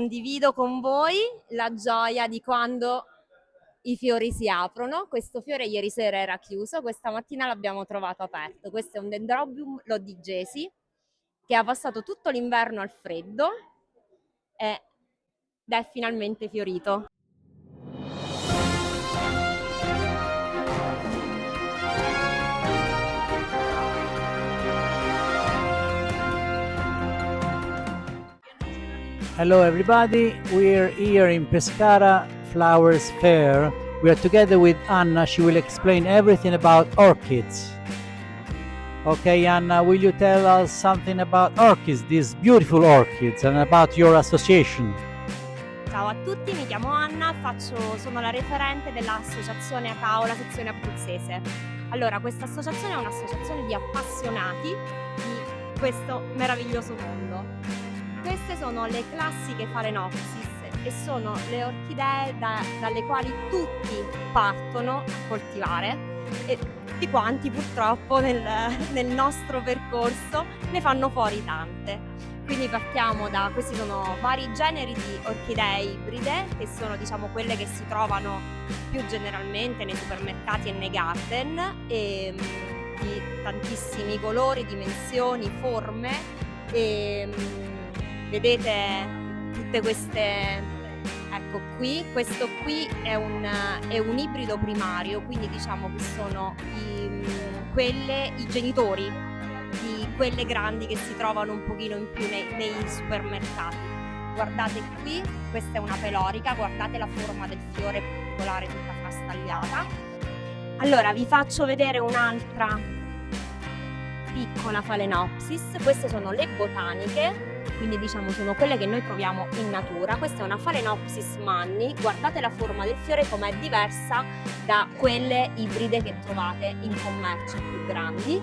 Condivido con voi la gioia di quando i fiori si aprono. Questo fiore ieri sera era chiuso, questa mattina l'abbiamo trovato aperto. Questo è un Dendrobium loddigesi che ha passato tutto l'inverno al freddo ed è finalmente fiorito. Hello everybody, we're here in Pescara Flowers Fair. We are together with Anna. She will explain everything about orchids. Okay, Anna, will you tell us something about orchids, these beautiful orchids, and about your association? Ciao a tutti, mi chiamo Anna, sono la referente dell'associazione Paola, sezione abruzzese. Allora, questa associazione è un'associazione di appassionati di questo meraviglioso mondo. Queste sono le classiche Phalaenopsis e sono le orchidee dalle quali tutti partono a coltivare e tutti quanti purtroppo nel nostro percorso ne fanno fuori tante. Quindi partiamo da, questi sono vari generi di orchidee ibride che sono quelle che si trovano più generalmente nei supermercati e nei garden e di tantissimi colori, dimensioni, forme vedete tutte queste, ecco qui, questo qui è un ibrido primario, quindi diciamo che sono i genitori di quelle grandi che si trovano un pochino in più nei supermercati. Guardate qui, questa è una pelorica, guardate la forma del fiore particolare tutta frastagliata. Allora vi faccio vedere un'altra piccola Phalaenopsis, queste sono le botaniche, quindi diciamo sono quelle che noi troviamo in natura. Questa è una Phalaenopsis manni, guardate la forma del fiore com'è diversa da quelle ibride che trovate in commercio più grandi.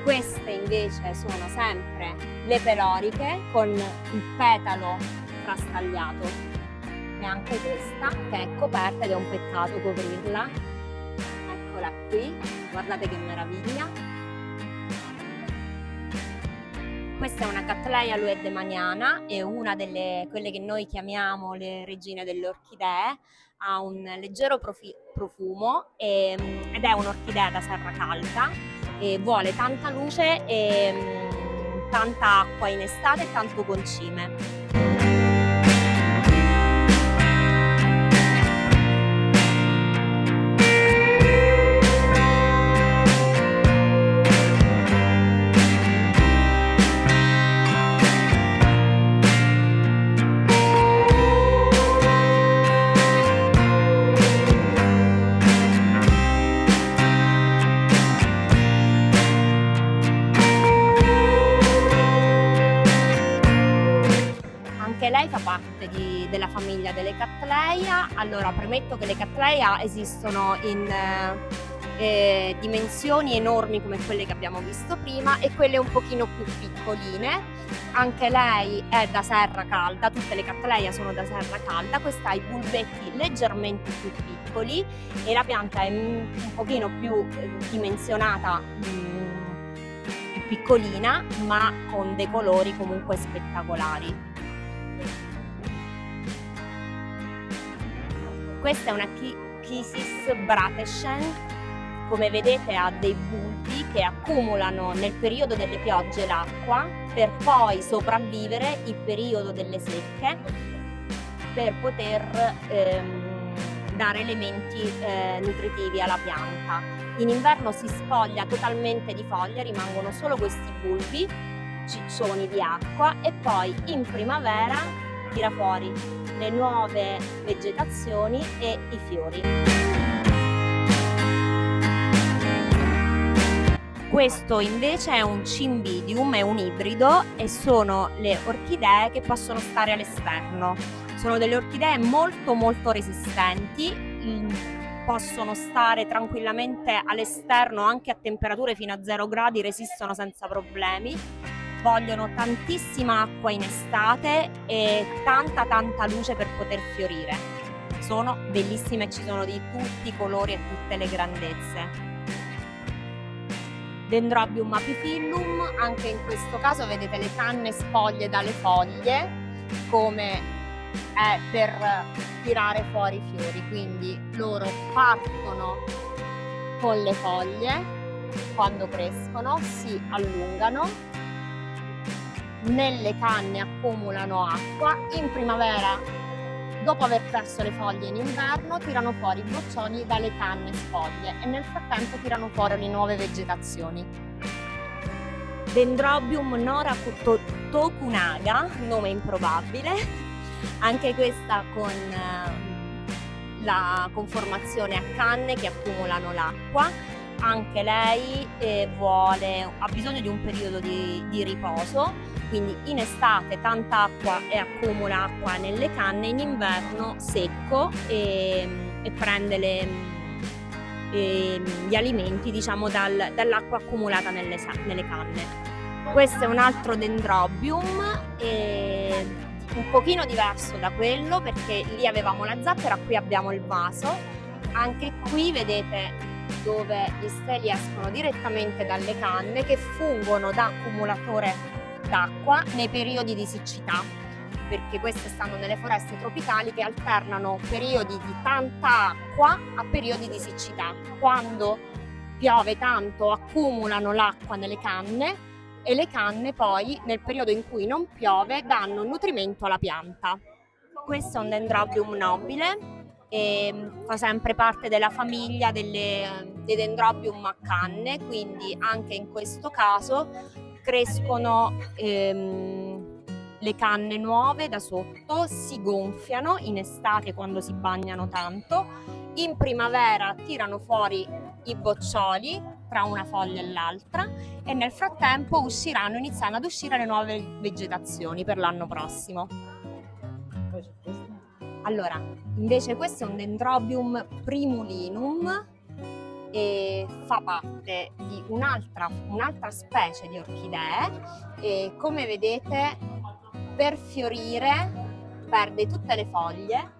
Queste invece sono sempre le peloriche con il petalo frastagliato e anche questa che è coperta ed è un peccato coprirla. Eccola qui, guardate che meraviglia. Questa è una Cattleya luedemaniana, è una delle quelle che noi chiamiamo le regine delle orchidee, ha un leggero profumo ed è un'orchidea da serra calda e vuole tanta luce e tanta acqua in estate e tanto concime. Anche lei fa parte della famiglia delle Cattleya. Allora, premetto che le Cattleya esistono in dimensioni enormi come quelle che abbiamo visto prima e quelle un pochino più piccoline. Anche lei è da serra calda, tutte le Cattleya sono da serra calda. Questa ha i bulbetti leggermente più piccoli e la pianta è un pochino più dimensionata, più piccolina, ma con dei colori comunque spettacolari. Questa è una Chysis bratescens, come vedete ha dei bulbi che accumulano nel periodo delle piogge l'acqua per poi sopravvivere il periodo delle secche per poter dare elementi nutritivi alla pianta. In inverno si spoglia totalmente di foglie, rimangono solo questi bulbi ciccioni di acqua e poi in primavera tira fuori le nuove vegetazioni e i fiori. Questo invece è un Cymbidium, è un ibrido e sono le orchidee che possono stare all'esterno. Sono delle orchidee molto resistenti, possono stare tranquillamente all'esterno anche a temperature fino a 0 gradi, resistono senza problemi. Vogliono tantissima acqua in estate e tanta luce per poter fiorire. Sono bellissime, ci sono di tutti i colori e tutte le grandezze. Dendrobium apifillum, anche in questo caso vedete le canne spoglie dalle foglie come è per tirare fuori i fiori, quindi loro partono con le foglie, quando crescono si allungano, nelle canne accumulano acqua, in primavera, dopo aver perso le foglie in inverno, tirano fuori i boccioli dalle canne sfoglie e nel frattempo tirano fuori le nuove vegetazioni. Dendrobium Nora Tokunaga, nome improbabile, anche questa con la conformazione a canne che accumulano l'acqua. Anche lei ha bisogno di un periodo di riposo, quindi in estate tanta acqua e accumula acqua nelle canne, in inverno secco e prende gli alimenti, diciamo, dall'acqua accumulata nelle canne. Questo è un altro dendrobium, un pochino diverso da quello perché lì avevamo la zattera, qui abbiamo il vaso. Anche qui vedete dove gli steli escono direttamente dalle canne che fungono da accumulatore d'acqua nei periodi di siccità, perché queste stanno nelle foreste tropicali che alternano periodi di tanta acqua a periodi di siccità. Quando piove tanto accumulano l'acqua nelle canne e le canne poi nel periodo in cui non piove danno nutrimento alla pianta. Questo è un Dendrobium nobile e fa sempre parte della famiglia dei Dendrobium a canne, quindi anche in questo caso crescono le canne nuove da sotto, si gonfiano in estate quando si bagnano tanto, in primavera tirano fuori i boccioli tra una foglia e l'altra e nel frattempo iniziano ad uscire le nuove vegetazioni per l'anno prossimo. Allora, invece questo è un Dendrobium primulinum e fa parte di un'altra specie di orchidee e come vedete per fiorire perde tutte le foglie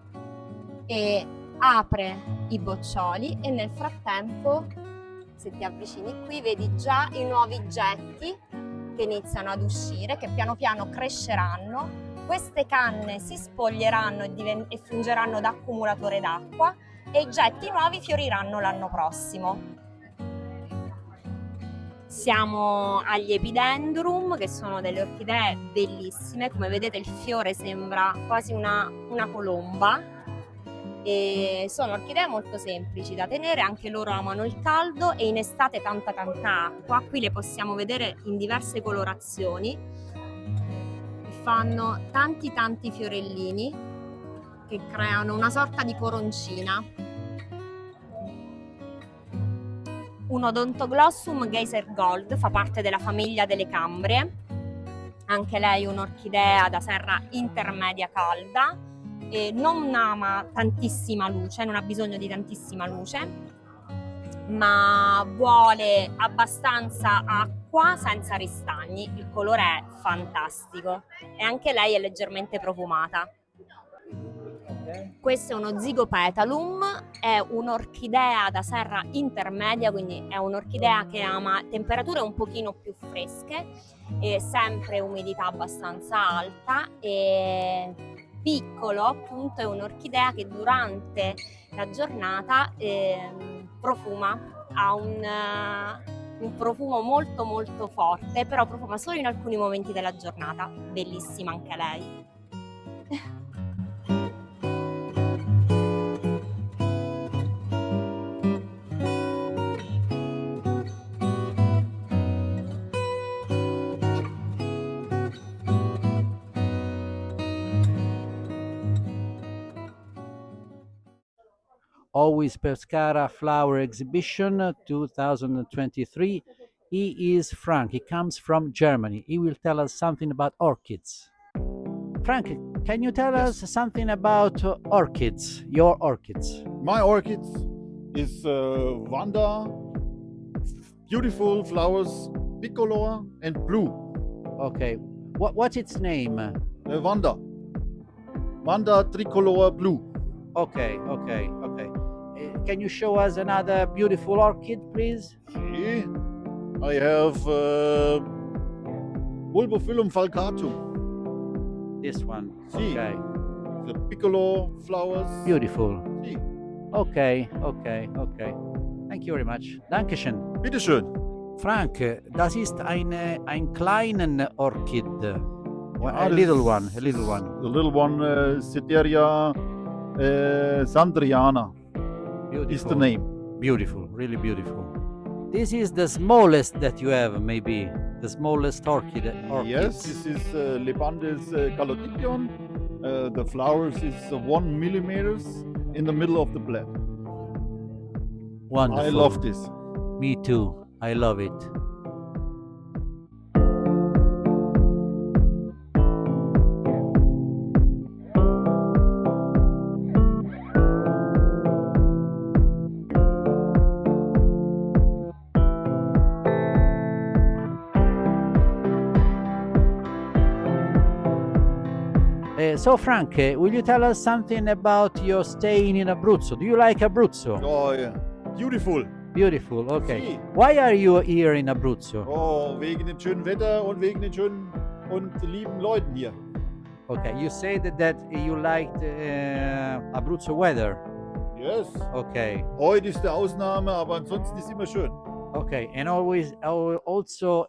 e apre i boccioli e nel frattempo, se ti avvicini qui, vedi già i nuovi getti che iniziano ad uscire, che piano piano cresceranno. Queste canne si spoglieranno e fungeranno da accumulatore d'acqua e i getti nuovi fioriranno l'anno prossimo. Siamo agli Epidendrum, che sono delle orchidee bellissime. Come vedete il fiore sembra quasi una colomba. E sono orchidee molto semplici da tenere, anche loro amano il caldo e in estate tanta acqua. Qui le possiamo vedere in diverse colorazioni. Fanno tanti fiorellini che creano una sorta di coroncina. Un Odontoglossum Geyser Gold fa parte della famiglia delle Cambrie, anche lei un'orchidea da serra intermedia calda e non ama tantissima luce, non ha bisogno di tantissima luce, ma vuole abbastanza acqua senza ristagni. Il colore è fantastico e anche lei è leggermente profumata. Questo è uno Zygopetalum, è un'orchidea da serra intermedia, quindi è un'orchidea che ama temperature un pochino più fresche e sempre umidità abbastanza alta e piccolo, appunto, è un'orchidea che durante la giornata profuma, ha un profumo molto forte, però profuma solo in alcuni momenti della giornata. Bellissima anche lei. Always Pescara Flower Exhibition 2023. He is Frank. He comes from Germany. He will tell us something about orchids. Frank, can you tell us something about orchids, your orchids? My orchids is Vanda, beautiful flowers, bicolor and blue. Okay. What's its name? Vanda tricolor blue. Okay. Can you show us another beautiful orchid, please? See, I have Bulbophyllum falcatum. This one. See. Okay. the piccolo flowers. Beautiful. Sì. Okay. Thank you very much. Dankeschön. Bitteschön. Frank, das ist ein kleinen Orchid. A das little ist- one, a little one. The little one, Citeria Sandriana Beautiful. is the name. Beautiful, really beautiful. This is the smallest that you have, maybe. The smallest orchid. Yes, this is Lepandes calodicyon. The flowers is 1 millimeters in the middle of the blade. Wonderful. I love this. Me too. I love it. So Frank, will you tell us something about your staying in Abruzzo? Do you like Abruzzo? Oh, yeah. Beautiful. Beautiful, okay. Sì. Why are you here in Abruzzo? Oh, wegen dem schönen Wetter und wegen den schönen und lieben Leuten hier. Okay, you said that you liked Abruzzo weather. Yes. Okay, Heute ist der Ausnahme, aber ansonsten ist immer schön. okay, and also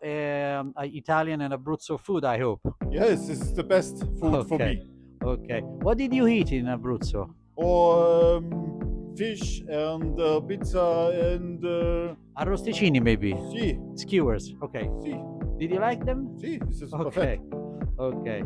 Italian and Abruzzo food, I hope. Yes, this is the best food for Okay. me. Okay, what did you eat in Abruzzo? Oh, fish and pizza and Arrosticini, maybe. sì, Skewers. Okay. sì, Did you like them? sì, this is Okay. perfect. Okay.